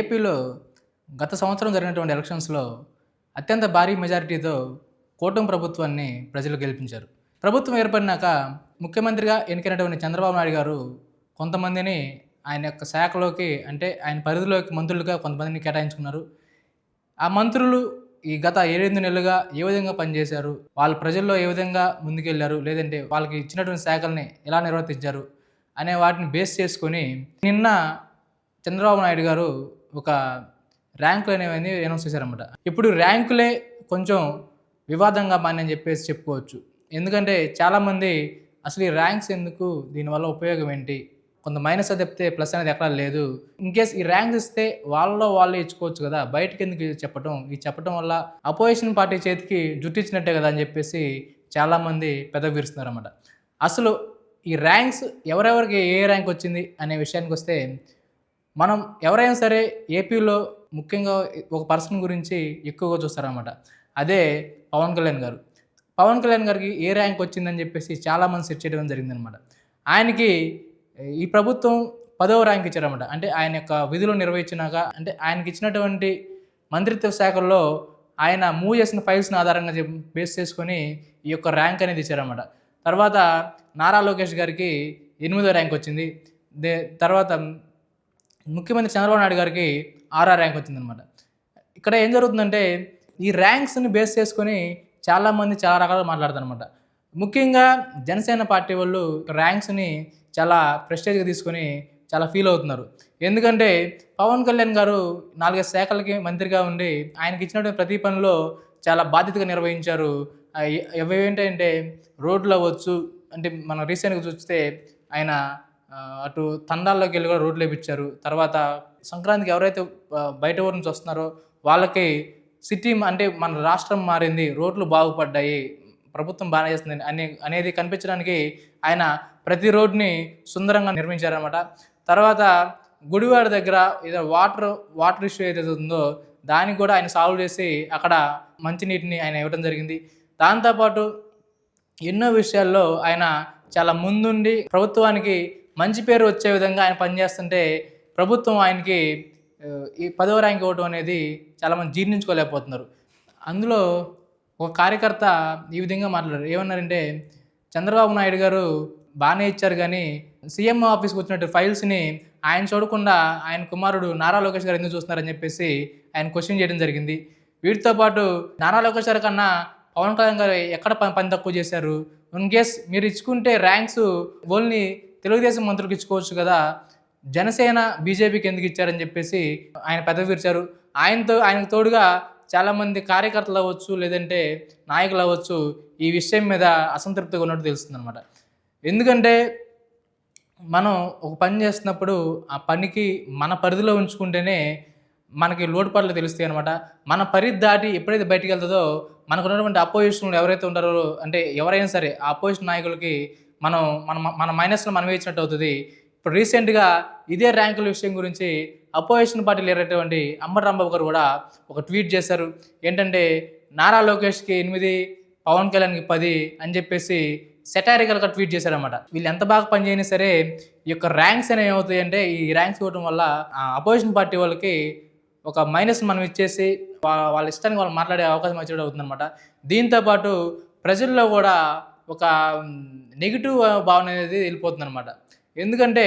ఏపీలో గత సంవత్సరం జరిగినటువంటి ఎలక్షన్స్‌లో అత్యంత భారీ మెజారిటీతో కూటమి ప్రభుత్వాన్ని ప్రజలు గెలిపించారు. ప్రభుత్వం ఏర్పడినాక ముఖ్యమంత్రిగా ఎన్నికైనటువంటి చంద్రబాబు నాయుడు గారు కొంతమందిని ఆయన యొక్క శాఖలోకి అంటే ఆయన పరిధిలోకి మంత్రులుగా కొంతమందిని కేటాయించుకున్నారు. ఆ మంత్రులు ఈ గత 7 నెలలుగా ఏ విధంగా పనిచేశారు? వాళ్ళు ప్రజల్లో ఏ విధంగా ముందుకెళ్లారు? లేదంటే వాళ్ళకి ఇచ్చినటువంటి శాఖల్ని ఎలా నిర్వర్తించారు? అనే వాటిని బేస్ చేసుకొని నిన్న చంద్రబాబు నాయుడు గారు ఒక ర్యాంకులనేవన్నీ అనౌన్స్ చేశారన్నమాట. ఇప్పుడు ర్యాంకులే కొంచెం వివాదంగా మారినాయని చెప్పేసి చెప్పుకోవచ్చు. ఎందుకంటే చాలామంది అసలు ఈ ర్యాంక్స్ ఎందుకు? దీనివల్ల ఉపయోగం ఏంటి? కొంత మైనస్ తప్పితే ప్లస్ అనేది ఎక్కడా లేదు. ఇన్‌కేస్ ఈ ర్యాంక్స్ ఇస్తే వాళ్ళలో వాళ్ళే ఇచ్చుకోవచ్చు కదా! బయటకెందుకు ఇది చెప్పటం? ఇది చెప్పటం వల్ల అపోజిషన్ పార్టీ చేతికి జుట్టిచ్చినట్టే కదా! అని చెప్పేసి చాలామంది పెదవి విరుస్తున్నారన్నమాట. అసలు ఈ ర్యాంక్స్ ఎవరెవరికి ఏ ర్యాంక్ వచ్చింది అనే విషయానికొస్తే మనం ఎవరైనా సరే ఏపీలో ముఖ్యంగా ఒక పర్సన్ గురించి ఎక్కువగా చూస్తారనమాట. అదే పవన్ కళ్యాణ్ గారు. పవన్ కళ్యాణ్ గారికి ఏ ర్యాంక్ వచ్చిందని చెప్పేసి చాలామంది సెర్చ్ చేయడం జరిగిందనమాట. ఆయనకి ఈ ప్రభుత్వం 10వ ర్యాంక్ ఇచ్చారనమాట. అంటే ఆయన యొక్క విధులు నిర్వహించినాక అంటే ఆయనకి ఇచ్చినటువంటి మంత్రిత్వ శాఖల్లో ఆయన మూవ్ చేసిన ఫైల్స్‌ని ఆధారంగా బేస్ చేసుకొని ఈ యొక్క ర్యాంక్ అనేది ఇచ్చారనమాట. తర్వాత నారా లోకేష్ గారికి 8వ ర్యాంక్ వచ్చింది. తర్వాత ముఖ్యమంత్రి చంద్రబాబు నాయుడు గారికి 6 ర్యాంక్ వచ్చిందనమాట. ఇక్కడ ఏం జరుగుతుందంటే ఈ ర్యాంక్స్‌ని బేస్ చేసుకొని చాలామంది చాలా రకాలుగా మాట్లాడతారనమాట. ముఖ్యంగా జనసేన పార్టీ వాళ్ళు ర్యాంక్స్‌ని చాలా ప్రెస్టేజ్‌గా తీసుకొని చాలా ఫీల్ అవుతున్నారు. ఎందుకంటే పవన్ కళ్యాణ్ గారు 4, 5 శాఖలకి మంత్రిగా ఉండి ఆయనకి ఇచ్చినటువంటి ప్రతి పనిలో చాలా బాధ్యతగా నిర్వహించారు. అవేంటంటే రోడ్లు అవ్వచ్చు, అంటే మనం రీసెంట్‌గా చూస్తే ఆయన అటు తండాల్లోకి వెళ్ళి కూడా రోడ్లు వేయించారు. తర్వాత సంక్రాంతికి ఎవరైతే బయట ఊరు నుంచి వస్తున్నారో వాళ్ళకి సిటీ అంటే మన రాష్ట్రం మారింది, రోడ్లు బాగుపడ్డాయి, ప్రభుత్వం బాగానే చేస్తుంది అనేది కనిపించడానికి ఆయన ప్రతి రోడ్ని సుందరంగా నిర్మించారనమాట. తర్వాత గుడివాడ దగ్గర ఏదో వాటర్ ఇష్యూ ఏదైతే ఉందో దానికి కూడా ఆయన సాల్వ్ చేసి అక్కడ మంచినీటిని ఆయన ఇవ్వడం జరిగింది. దాంతోపాటు ఎన్నో విషయాల్లో ఆయన చాలా ముందుండి ప్రభుత్వానికి మంచి పేరు వచ్చే విధంగా ఆయన పనిచేస్తుంటే ప్రభుత్వం ఆయనకి ఈ 10వ ర్యాంక్ ఇవ్వడం అనేది చాలామంది జీర్ణించుకోలేకపోతున్నారు. అందులో ఒక కార్యకర్త ఈ విధంగా మాట్లాడారు. ఏమన్నారంటే, చంద్రబాబు నాయుడు గారు బాగానే ఇచ్చారు కానీ సీఎం ఆఫీస్‌కి వచ్చినట్టు ఫైల్స్‌ని ఆయన చూడకుండా ఆయన కుమారుడు నారా లోకేష్ గారు ఎందుకు చూస్తున్నారని చెప్పేసి ఆయన క్వశ్చన్ చేయడం జరిగింది. వీటితో పాటు నారా లోకేష్ గారి కన్నా పవన్ కళ్యాణ్ గారు ఎక్కడ పని తక్కువ చేశారు? ఇన్‌కేస్ మీరు ఇచ్చుకుంటే ర్యాంక్స్ ఓన్లీ తెలుగుదేశం మంత్రులకు ఇచ్చుకోవచ్చు కదా, జనసేన బీజేపీకి ఎందుకు ఇచ్చారని చెప్పేసి ఆయన పెదవి విరిచారు. ఆయనకు తోడుగా చాలామంది కార్యకర్తలు అవ్వచ్చు, లేదంటే నాయకులు అవ్వచ్చు, ఈ విషయం మీద అసంతృప్తిగా ఉన్నట్టు తెలుస్తుందన్నమాట. ఎందుకంటే మనం ఒక పని చేస్తున్నప్పుడు ఆ పనికి మన పరిధిలో ఉంచుకుంటేనే మనకి లోటుపాట్లు తెలుస్తాయి అనమాట. మన పరిధి దాటి ఎప్పుడైతే బయటికి వెళ్తుందో మనకు ఉన్నటువంటి అపోజిషన్లు ఎవరైతే ఉంటారో, అంటే ఎవరైనా సరే ఆ అపోజిషన్ నాయకులకి మనం మన మన మైనస్లో మనమే ఇచ్చినట్టు అవుతుంది. ఇప్పుడు రీసెంట్గా ఇదే ర్యాంకుల విషయం గురించి అపోజిషన్ పార్టీ లీడర్ అయినటువంటి అంబటి రాంబాబు గారు కూడా ఒక ట్వీట్ చేశారు. ఏంటంటే నారా లోకేష్కి 8, పవన్ కళ్యాణ్కి 10 అని చెప్పేసి సెటారికల్గా ట్వీట్ చేశారన్నమాట. వీళ్ళు ఎంత బాగా పనిచేయని సరే ఈ యొక్క ర్యాంక్స్ అనేవి ఏమవుతాయంటే ఈ ర్యాంక్స్ ఇవ్వడం వల్ల అపోజిషన్ పార్టీ వాళ్ళకి ఒక మైనస్ మనం ఇచ్చేసి వాళ్ళ ఇష్టానికి వాళ్ళు మాట్లాడే అవకాశం వచ్చేది అవుతుందన్నమాట. దీంతోపాటు ప్రజల్లో కూడా ఒక నెగిటివ్ భావన అనేది వెళ్ళిపోతుందన్నమాట. ఎందుకంటే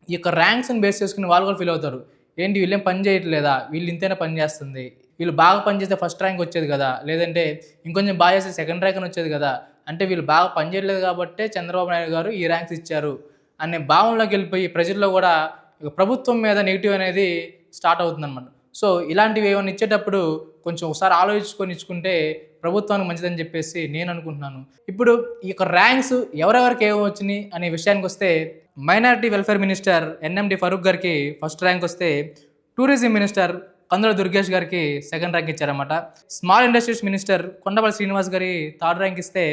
ఈ యొక్క ర్యాంక్స్ని బేస్ చేసుకుని వాళ్ళు కూడా ఫీల్ అవుతారు. ఏంటి వీళ్ళేం పని చేయట్లేదా? వీళ్ళు ఇంతైనా పని చేస్తుంది, వీళ్ళు బాగా పని చేస్తే ఫస్ట్ ర్యాంక్ వచ్చేది కదా, లేదంటే ఇంకొంచెం బాగా చేస్తే సెకండ్ ర్యాంక్ అని వచ్చేది కదా, అంటే వీళ్ళు బాగా పని చేయట్లేదు కాబట్టే చంద్రబాబు నాయుడు గారు ఈ ర్యాంక్స్ ఇచ్చారు అనే భావనలోకి వెళ్ళిపోయి ప్రజల్లో కూడా ప్రభుత్వం మీద నెగిటివ్ అనేది స్టార్ట్ అవుతుందన్నమాట. సో ఇలాంటివి ఏమైనా ఇచ్చేటప్పుడు కొంచెం ఒకసారి ఆలోచించుకొని ఇచ్చుకుంటే ప్రభుత్వానికి మంచిదని చెప్పేసి నేను అనుకుంటున్నాను. ఇప్పుడు ఈ యొక్క ర్యాంక్స్ ఎవరెవరికి ఏమి వచ్చినాయి అనే విషయానికి వస్తే minority welfare minister NMD Farooq గారికి ఫస్ట్ ర్యాంక్ వస్తే, టూరిజం మినిస్టర్ కందుల దుర్గేష్ గారికి సెకండ్ ర్యాంక్ ఇచ్చారన్నమాట. Small industries minister Kondapalli Srinivas గారి థర్డ్ ర్యాంక్ ఇస్తే,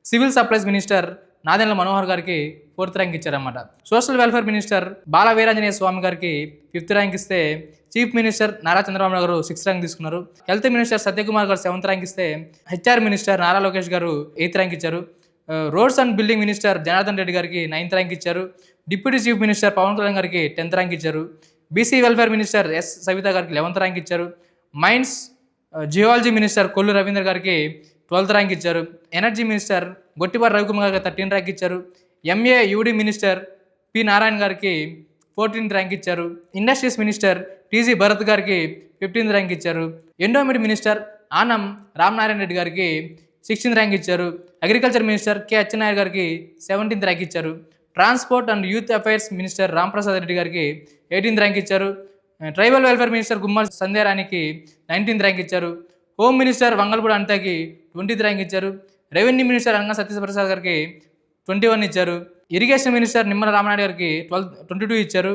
civil supplies minister Nadendla Manohar గారికి 4th ర్యాంక్ ఇచ్చారన్నమాట. Social welfare minister Bala Veeranjaneya Swamy గారికి 5th ర్యాంక్ ఇస్తే, చీఫ్ మినిస్టర్ నారా చంద్రబాబు నాయుడు గారు 6th ర్యాంక్ తీసుకున్నారు. హెల్త్ మినిస్టర్ సత్యకుమార్ గారు 7th ర్యాంక్ ఇస్తే, హెచ్ఆర్ మినిస్టర్ నారా లోకేష్ గారు 8th ర్యాంక్ ఇచ్చారు. Roads and building minister Janardhan Reddy గారికి 9th ర్యాంక్ ఇచ్చారు. Deputy chief minister Pawan Kalyan గారికి 10th ర్యాంక్ ఇచ్చారు. BC welfare minister S Savitha గారికి 11th ర్యాంక్ ఇచ్చారు. Mines geology minister Kollu Ravindra గారికి 12th ర్యాంక్ ఇచ్చారు. ఎనర్జీ మినిస్టర్ గొట్టిపాటి రవికుమార్ గారికి 13th ర్యాంక్ ఇచ్చారు. MA UD minister P Narayana గారికి 14th ర్యాంక్ ఇచ్చారు. ఇండస్ట్రీస్ మినిస్టర్ టీజీ భరత్ గారికి 15th ర్యాంక్ ఇచ్చారు. ఎండోమెంట్ మినిస్టర్ ఆనం రామనారాయణ రెడ్డి గారికి 16th ర్యాంక్ ఇచ్చారు. అగ్రికల్చర్ మినిస్టర్ కె అచ్చెన్నాయుడు గారికి 17th ర్యాంక్ ఇచ్చారు. Transport and youth affairs minister Ramprasad Reddy గారికి 18th ర్యాంక్ ఇచ్చారు. ట్రైబల్ వెల్ఫేర్ మినిస్టర్ గుమ్మల్ సంధ్యారానికి 19th ర్యాంక్ ఇచ్చారు. హోమ్ మినిస్టర్ వంగల్పూడి అనితకి 20th ర్యాంక్ ఇచ్చారు. రెవెన్యూ మినిస్టర్ రంగా సత్యప్రసాద్ గారికి 21 ఇచ్చారు. ఇరిగేషన్ మినిస్టర్ నిమ్మల రామనాయుడు గారికి 22 ఇచ్చారు.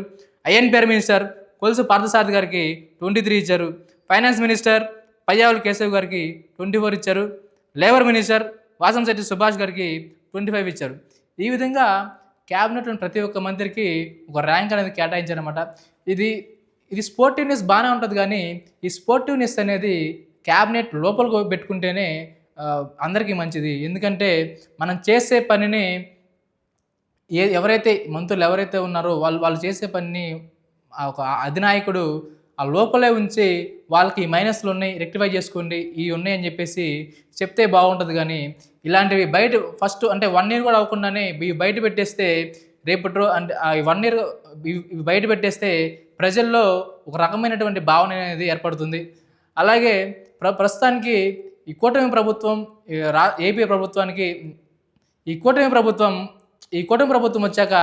ఐఎన్పిఆర్ మినిస్టర్ కొలుసు పార్థసారథి గారికి 23 ఇచ్చారు. ఫైనాన్స్ మినిస్టర్ పయ్యావుల కేశవ్ గారికి 24 ఇచ్చారు. లేబర్ మినిస్టర్ వాసంశెట్టి సుభాష్ గారికి 25 ఇచ్చారు. ఈ విధంగా క్యాబినెట్లోని ప్రతి ఒక్క మంత్రికి ఒక ర్యాంక్ అనేది కేటాయించారనమాట. ఇది స్పోర్టివ్నెస్ బాగానే ఉంటుంది, కానీ ఈ స్పోర్టివ్నెస్ అనేది క్యాబినెట్ లోపలికి పెట్టుకుంటేనే అందరికీ మంచిది. ఎందుకంటే మనం చేసే పనిని ఎవరైతే మంత్రులు ఎవరైతే ఉన్నారో వాళ్ళు చేసే పనిని ఒక అధినాయకుడు ఆ లోపలే ఉంచి వాళ్ళకి ఈ మైనస్లు ఉన్నాయి, రెక్టిఫై చేసుకోండి, ఇవి ఉన్నాయి అని చెప్పేసి చెప్తే బాగుంటుంది. కానీ ఇలాంటివి బయట ఫస్ట్ అంటే 1 year కూడా అవ్వకుండానే ఇవి బయట పెట్టేస్తే రేపటి అంటే 1 year ఇవి బయట పెట్టేస్తే ప్రజల్లో ఒక రకమైనటువంటి భావన అనేది ఏర్పడుతుంది. అలాగే ప్రస్తుతానికి ఈ కూటమి ప్రభుత్వం ఏపీ ప్రభుత్వానికి ఈ కూటమి ప్రభుత్వం వచ్చాక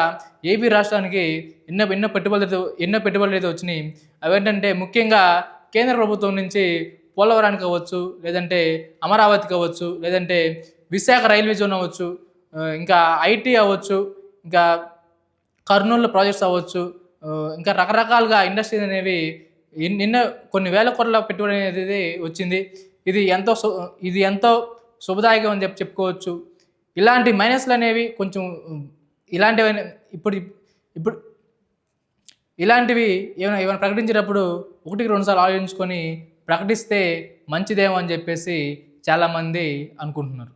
ఏపీ రాష్ట్రానికి ఎన్నో పెట్టుబడులు అయితే వచ్చినాయి. అవేంటంటే ముఖ్యంగా కేంద్ర ప్రభుత్వం నుంచి పోలవరానికి అవ్వచ్చు, లేదంటే అమరావతి కావచ్చు, లేదంటే విశాఖ రైల్వే జోన్ అవ్వచ్చు, ఇంకా ఐటీ అవ్వచ్చు, ఇంకా కర్నూలు ప్రాజెక్ట్స్ అవ్వచ్చు, ఇంకా రకరకాలుగా ఇండస్ట్రీస్ అనేవి నిన్న కొన్ని వేల కోట్ల పెట్టుబడి అనేది వచ్చింది. ఇది ఎంతో శుభదాయకం అని చెప్పుకోవచ్చు. ఇలాంటి మైనస్లు అనేవి కొంచెం ఇలాంటివి ఏమైనా ప్రకటించేటప్పుడు 1-2 సార్లు ఆలోచించుకొని ప్రకటిస్తే మంచిదేమో అని చెప్పేసి చాలామంది అనుకుంటున్నారు.